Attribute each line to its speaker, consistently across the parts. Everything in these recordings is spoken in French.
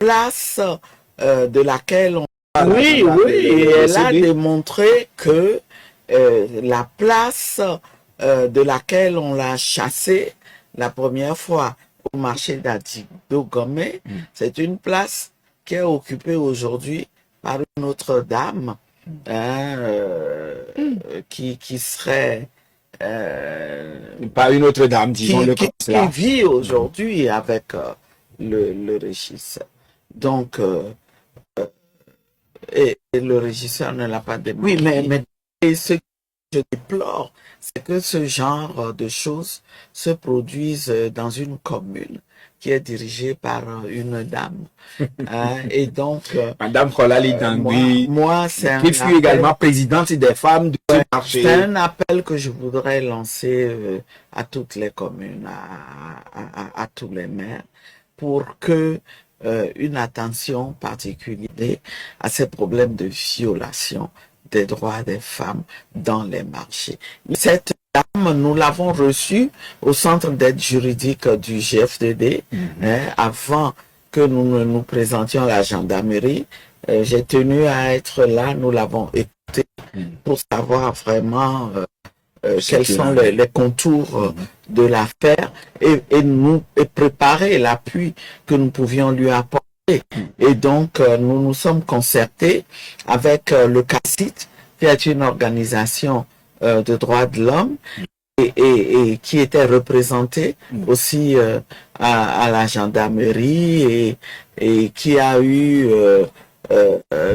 Speaker 1: place de laquelle on...
Speaker 2: Oui,
Speaker 1: Et elle a démontré que la place de laquelle on l'a chassée la première fois au marché d'Adido-Gomé, c'est une place qui est occupée aujourd'hui par une autre dame qui serait...
Speaker 2: Pas une autre dame, disons-le comme cela.
Speaker 1: Qui vit aujourd'hui avec le régisseur. Donc, et le régisseur ne l'a pas démenti.
Speaker 3: Oui, mais...
Speaker 1: Et ce que je déplore, c'est que ce genre de choses se produisent dans une commune qui est dirigée par une dame. Et donc...
Speaker 2: Madame Kolali Dangui,
Speaker 1: moi c'est
Speaker 2: qui fut également présidente des femmes du marché.
Speaker 1: C'est un appel que je voudrais lancer à toutes les communes, à tous les maires, pour que une attention particulière à ces problèmes de violation des droits des femmes dans les marchés. Cette dame, nous l'avons reçue au centre d'aide juridique du GFDD avant que nous ne nous présentions à la gendarmerie. J'ai tenu à être là, nous l'avons écouté pour savoir vraiment quels sont les contours de l'affaire et préparer l'appui que nous pouvions lui apporter. Et donc, nous nous sommes concertés avec le CACIT, qui est une organisation de droits de l'homme et qui était représentée aussi à la gendarmerie et qui a eu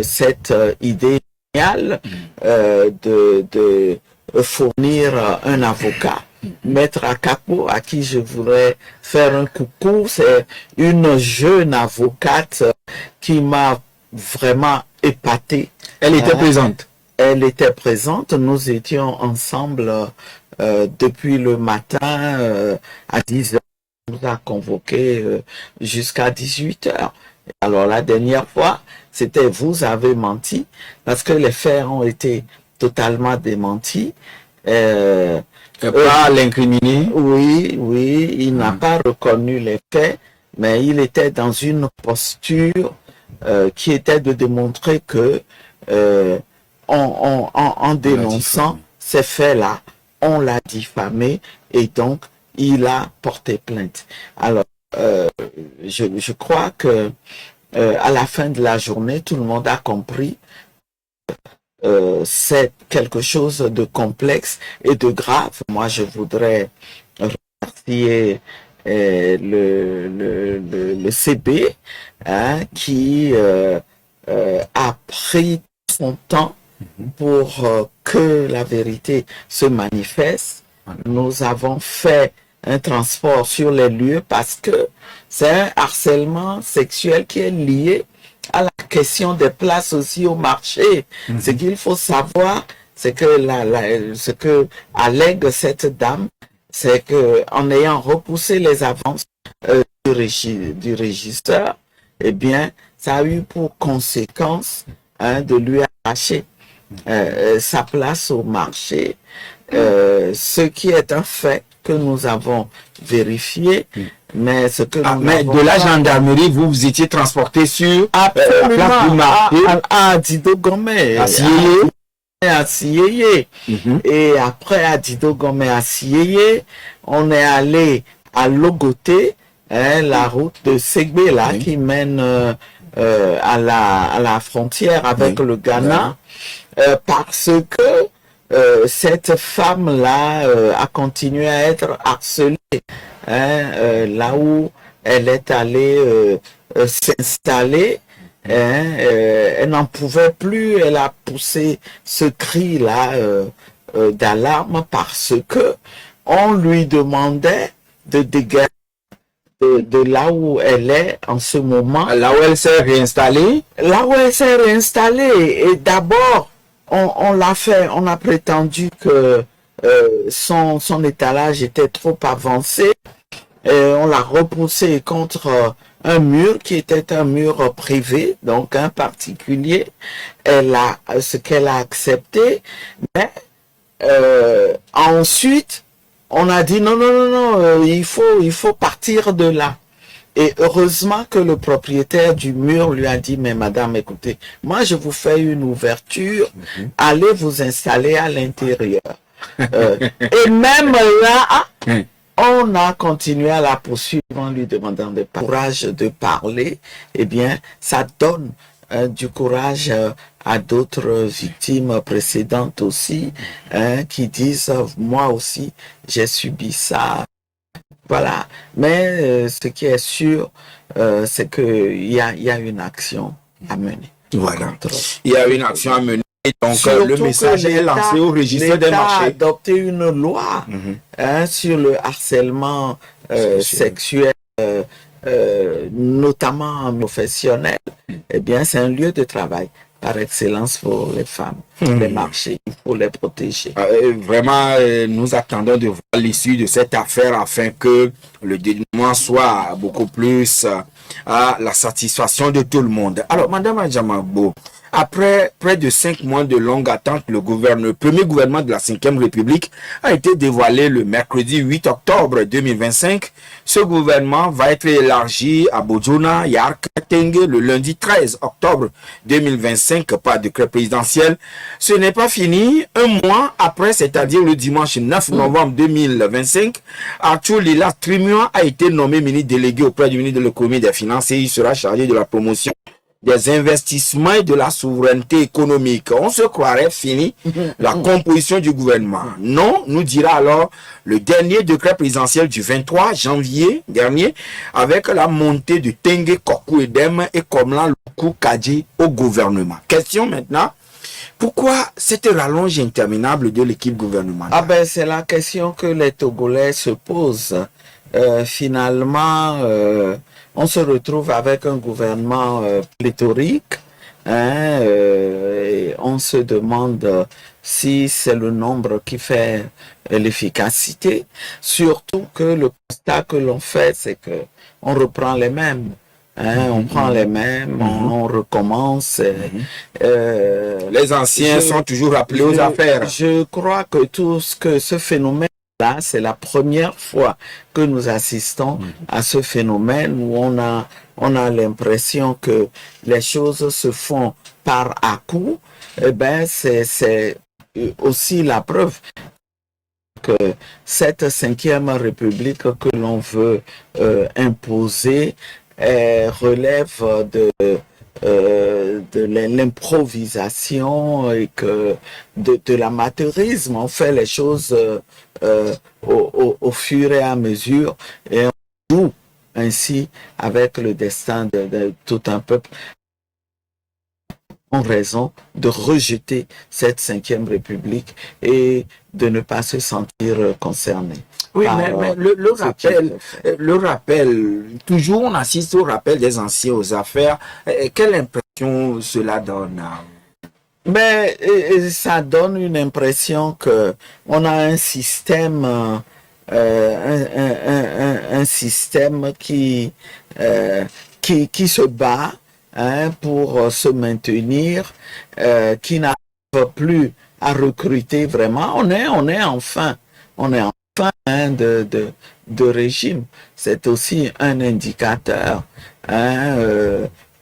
Speaker 1: cette idée géniale de fournir un avocat. Maître Akapo, à qui je voudrais faire un coucou, c'est une jeune avocate qui m'a vraiment épaté.
Speaker 2: Elle était présente.
Speaker 1: Elle était présente. Nous étions ensemble depuis le matin à 10h. On nous a convoqués jusqu'à 18h. Alors la dernière fois, c'était vous avez menti parce que les faits ont été totalement démentis.
Speaker 2: Pas l'incriminé.
Speaker 1: Oui, il n'a pas reconnu les faits, mais il était dans une posture qui était de démontrer que en dénonçant ces faits-là, on l'a diffamé et donc il a porté plainte. Alors, je crois que à la fin de la journée, tout le monde a compris c'est quelque chose de complexe et de grave. Moi, je voudrais remercier le CB qui a pris son temps pour que la vérité se manifeste. Nous avons fait un transport sur les lieux parce que c'est un harcèlement sexuel qui est lié à la question des places aussi au marché. Ce qu'il faut savoir, c'est que ce que allègue cette dame, c'est que en ayant repoussé les avances du régisseur, eh bien, ça a eu pour conséquence de lui arracher sa place au marché, ce qui est un fait que nous avons vérifié, mais ce que nous
Speaker 2: mais de la gendarmerie, vous étiez transporté sur
Speaker 1: absolument
Speaker 2: la place du marché
Speaker 1: à Adido-Gomé, à Sieyeye. Et après Adido-Gomé à Sieyeye, on est allé à Logoté, la route de Ségbé là qui mène à la frontière avec le Ghana, parce que cette femme-là a continué à être harcelée là où elle est allée s'installer. Elle n'en pouvait plus, elle a poussé ce cri-là d'alarme parce que on lui demandait de dégager de là où elle est en ce moment.
Speaker 2: Là où elle s'est réinstallée.
Speaker 1: Là où elle s'est réinstallée. Et d'abord, on l'a fait, on a prétendu que son étalage était trop avancé. On l'a repoussé contre un mur qui était un mur privé, donc un particulier. Ce qu'elle a accepté, mais ensuite, on a dit non, il faut partir de là. Et heureusement que le propriétaire du mur lui a dit, mais madame, écoutez, moi je vous fais une ouverture, allez vous installer à l'intérieur. Et même là, on a continué à la poursuivre en lui demandant de courage de parler. Eh bien, ça donne du courage à d'autres victimes précédentes aussi, qui disent, moi aussi, j'ai subi ça. Voilà. Mais ce qui est sûr, c'est qu'il y a une action à mener.
Speaker 2: Voilà. Il y a une action à mener. Donc,
Speaker 1: surtout
Speaker 2: le message est lancé au registre des
Speaker 1: L'État a
Speaker 2: marchés.
Speaker 1: adopté une loi sur le harcèlement sexuel, notamment professionnel. Eh bien, c'est un lieu de travail par excellence pour les femmes. Les marchés, il faut les protéger.
Speaker 2: Vraiment, nous attendons de voir l'issue de cette affaire afin que le dénouement soit beaucoup plus à la satisfaction de tout le monde. Alors, Madame Adjamagbo, après près de 5 mois de longue attente, le premier gouvernement de la 5e République a été dévoilé le mercredi 8 octobre 2025. Ce gouvernement va être élargi à Bojona, Yark, Tengue le lundi 13 octobre 2025 par décret présidentiel. Ce n'est pas fini. Un mois après, c'est-à-dire le dimanche 9 novembre 2025, Arthur Lila Trimian a été nommé ministre délégué auprès du ministre de l'économie et des finances et il sera chargé de la promotion des investissements et de la souveraineté économique. On se croirait fini la composition du gouvernement. Non, nous dira alors le dernier décret présidentiel du 23 janvier dernier avec la montée de Tengue Kokou Edem et Komlan Luku Kadji au gouvernement. Question maintenant. Pourquoi cette rallonge interminable de l'équipe gouvernementale?
Speaker 1: Ah ben, c'est la question que les Togolais se posent. Finalement, on se retrouve avec un gouvernement pléthorique. Et on se demande si c'est le nombre qui fait l'efficacité. Surtout que le constat que l'on fait, c'est que on reprend les mêmes. On prend les mêmes, on recommence.
Speaker 2: Les anciens sont toujours appelés aux affaires.
Speaker 1: Je crois que ce phénomène-là, c'est la première fois que nous assistons à ce phénomène où on a l'impression que les choses se font par à-coup. Eh ben, c'est aussi la preuve que cette 5e République que l'on veut imposer relève de l'improvisation et que de l'amateurisme. On fait les choses au fur et à mesure et on joue ainsi avec le destin de tout un peuple en raison de rejeter cette 5e République et de ne pas se sentir concerné.
Speaker 2: Oui, mais le rappel, toujours on assiste au rappel des anciens aux affaires. Quelle impression cela donne?
Speaker 1: Mais ça donne une impression que on a un système, un système qui se bat pour se maintenir, qui n'arrive plus à recruter vraiment. On est enfin de régime. C'est aussi un indicateur.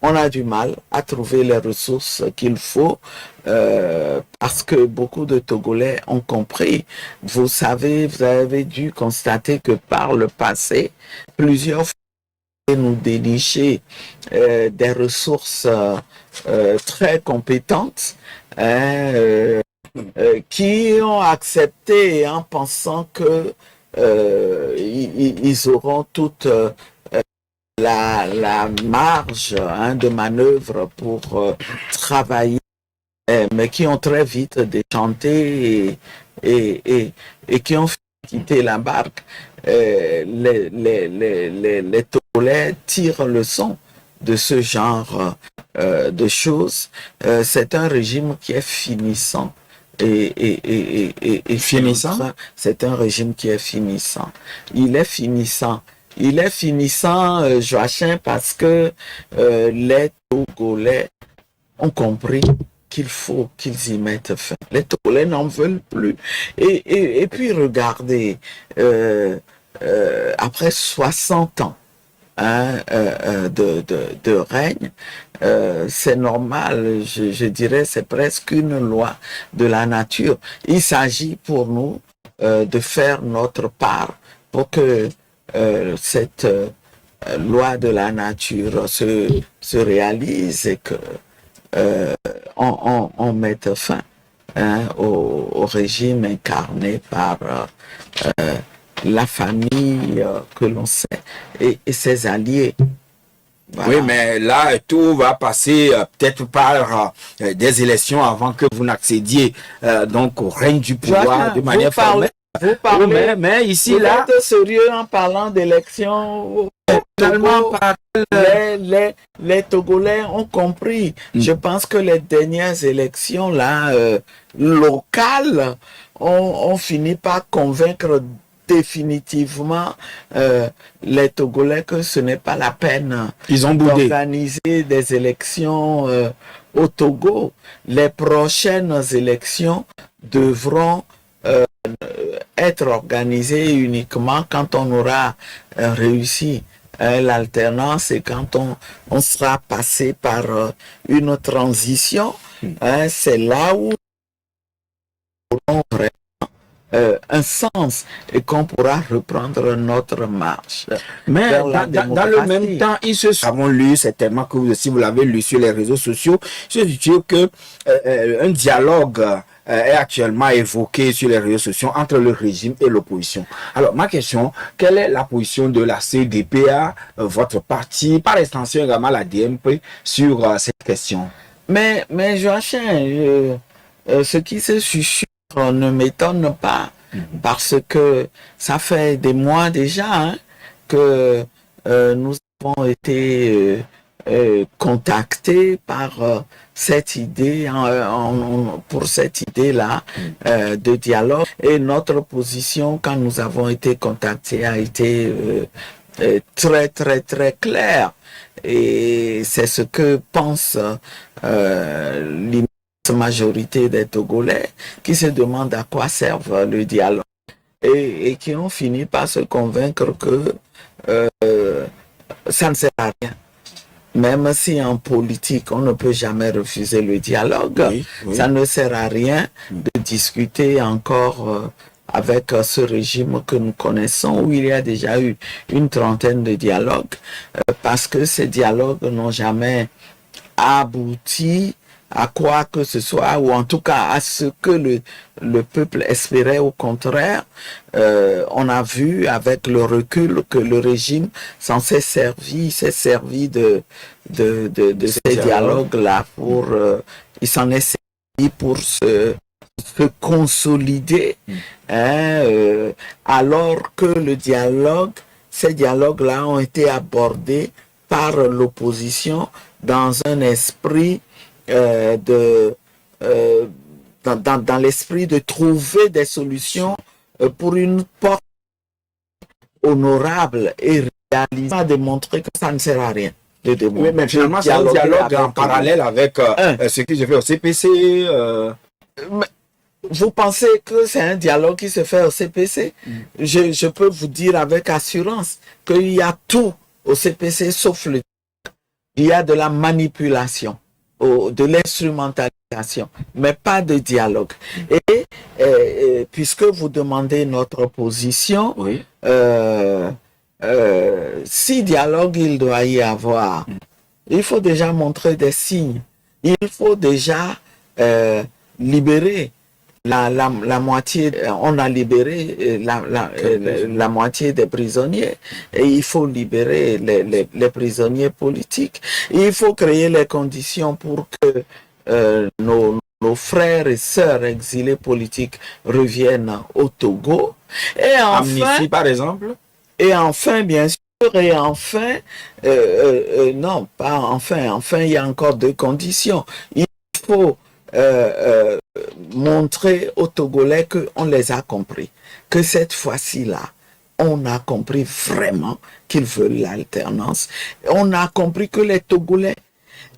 Speaker 1: On a du mal à trouver les ressources qu'il faut parce que beaucoup de Togolais ont compris. Vous savez, vous avez dû constater que par le passé, plusieurs fois, nous dénicher des ressources très compétentes qui ont accepté en pensant que ils auront toute la marge de manœuvre pour travailler, mais qui ont très vite déchanté et qui ont quitté la barque. Les Togolais tirent leçon de ce genre de choses. C'est un régime qui est finissant. Et
Speaker 2: finissant?
Speaker 1: C'est un régime qui est finissant. Il est finissant. Il est finissant, Joachim, parce que les Togolais ont compris qu'il faut qu'ils y mettent fin. Les Togolais n'en veulent plus. Et puis regardez, après 60 ans hein, de règne, c'est normal, je dirais, c'est presque une loi de la nature. Il s'agit pour nous de faire notre part pour que cette loi de la nature se réalise et que on mette fin, hein, au régime incarné par la famille que l'on sait et ses alliés. Voilà.
Speaker 2: Oui, mais là, tout va passer peut-être par des élections avant que vous n'accédiez donc au règne du pouvoir de manière formelle.
Speaker 1: Vous parlez,
Speaker 2: oui, mais ici, là,
Speaker 1: êtes sérieux en parlant d'élections. Les Togolais ont compris. Je pense que les dernières élections là, locales ont fini par convaincre définitivement les Togolais que ce n'est pas la peine d'organiser des élections au Togo. Les prochaines élections devront être organisées uniquement quand on aura réussi l'alternance et quand on sera passé par une transition. C'est là où on aura un sens et qu'on pourra reprendre notre marche.
Speaker 2: Mais dans le même temps, avons lu certainement que vous aussi vous l'avez lu sur les réseaux sociaux, je dis que un dialogue est actuellement évoqué sur les réseaux sociaux entre le régime et l'opposition. Alors ma question, quelle est la position de la CDPA, votre parti, par extension également la DMP sur cette question?
Speaker 1: Mais Joachim, ce qui se chuchote ne m'étonne pas, parce que ça fait des mois déjà, hein, que nous avons été contactés par cette idée, pour cette idée-là de dialogue. Et notre position, quand nous avons été contactés, a été très, très, très claire. Et c'est ce que pense l'immense majorité des Togolais qui se demandent à quoi servent le dialogue et qui ont fini par se convaincre que ça ne sert à rien. Même si en politique, on ne peut jamais refuser le dialogue, ça ne sert à rien de discuter encore avec ce régime que nous connaissons, où il y a déjà eu une trentaine de dialogues, parce que ces dialogues n'ont jamais abouti à quoi que ce soit, ou en tout cas à ce que le peuple espérait. Au contraire, on a vu avec le recul que le régime s'est servi de ces dialogues-là pour, il s'en est servi pour se consolider, alors que ces dialogues-là ont été abordés par l'opposition dans un esprit dans l'esprit de trouver des solutions pour une porte honorable et réalisée, à démontrer que ça ne sert à rien.
Speaker 2: Oui, mais finalement, c'est un dialogue en parallèle avec ce que je fais au CPC.
Speaker 1: Vous pensez que c'est un dialogue qui se fait au CPC? Je peux vous dire avec assurance qu'il y a tout au CPC sauf le dialogue. Il y a de la manipulation, de l'instrumentalisation, mais pas de dialogue. Et puisque vous demandez notre position, si dialogue il doit y avoir, il faut déjà montrer des signes. Il faut déjà libérer la moitié, on a libéré la moitié des prisonniers et il faut libérer les prisonniers politiques. Il faut créer les conditions pour que nos frères et sœurs exilés politiques reviennent au Togo. Et enfin,
Speaker 2: Amnistie, par exemple.
Speaker 1: Et enfin, bien sûr, et enfin, non, pas enfin, il y a encore deux conditions. Il faut montrer aux Togolais qu'on les a compris, que cette fois-ci-là, on a compris vraiment qu'ils veulent l'alternance. On a compris que les Togolais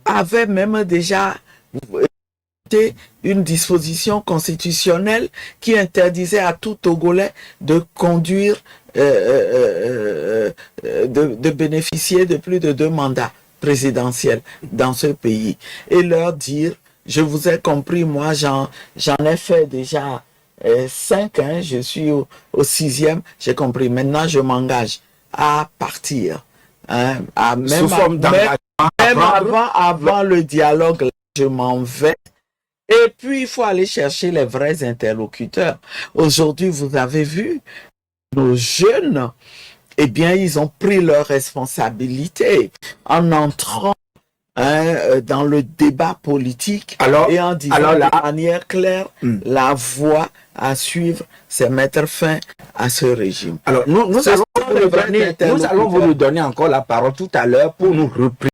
Speaker 1: avaient même déjà une disposition constitutionnelle qui interdisait à tout Togolais de conduire, de bénéficier de plus de 2 mandats présidentiels dans ce pays. Et leur dire, je vous ai compris, moi j'en ai fait déjà 5, hein, je suis au 6e, j'ai compris. Maintenant je m'engage à partir. Hein,
Speaker 2: Sous forme d'engagement.
Speaker 1: Même avant le dialogue, je m'en vais. Et puis, il faut aller chercher les vrais interlocuteurs. Aujourd'hui, vous avez vu, nos jeunes, eh bien, ils ont pris leurs responsabilités en entrant dans le débat politique et en disant de manière claire, la voie à suivre, c'est mettre fin à ce régime.
Speaker 2: Alors, nous allons vous donner encore la parole tout à l'heure pour nous représenter